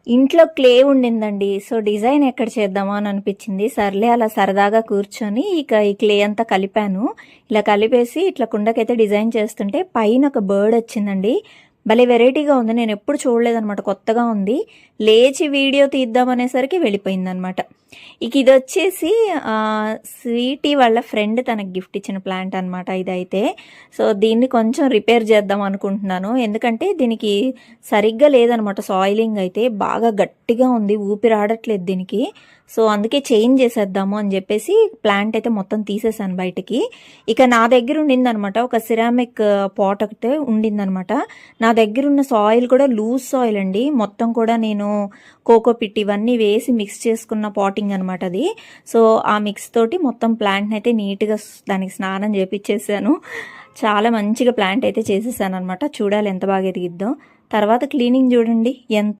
ఇంట్లో క్లే ఉండిందండి. So, design ఎక్కడ చేద్దామా అని అనిపించింది. సర్లే అలా సరదాగా కూర్చొని ఇక ఈ క్లే అంతా కలిపాను. ఇలా కలిపేసి ఇట్లా కుండకైతే డిజైన్ చేస్తుంటే పైన ఒక బర్డ్ వచ్చిందండి. భలే వెరైటీగా ఉంది. నేనెప్పుడు చూడలేదనమాట. కొత్తగా ఉంది. లేచి వీడియో తీద్దామనేసరికి వెళ్ళిపోయిందనమాట. ఇక ఇదొచ్చేసి స్వీటీ వాళ్ళ ఫ్రెండ్ తనకి గిఫ్ట్ ఇచ్చిన ప్లాంట్ అనమాట ఇదైతే. సో, దీన్ని కొంచెం రిపేర్ చేద్దాం అనుకుంటున్నాను. ఎందుకంటే దీనికి సరిగ్గా లేదనమాట సాయిలింగ్ అయితే. బాగా గట్టిగా ఉంది. ఊపిరాడట్లేదు దీనికి. సో, అందుకే చేంజ్ చేసేద్దాము అని చెప్పేసి ప్లాంట్ అయితే మొత్తం తీసేసాను బయటికి. ఇక నా దగ్గర ఉండిందనమాట ఒక సిరామిక్ పాట్ ఒకటే ఉండిందనమాట. నా దగ్గరున్న సాయిల్ కూడా లూజ్ సాయిల్ అండి. మొత్తం కూడా నేను కోకోపిట్ ఇవన్నీ వేసి మిక్స్ చేసుకున్న పాటింగ్ అనమాట అది. సో, ఆ మిక్స్ తోటి మొత్తం ప్లాంట్ని అయితే నీట్గా దానికి స్నానం చేపించేసాను. చాలా మంచిగా ప్లాంట్ అయితే చేసేసాను అనమాట. చూడాలి ఎంత బాగా ఎదిగిద్దాం. తర్వాత క్లీనింగ్ చూడండి ఎంత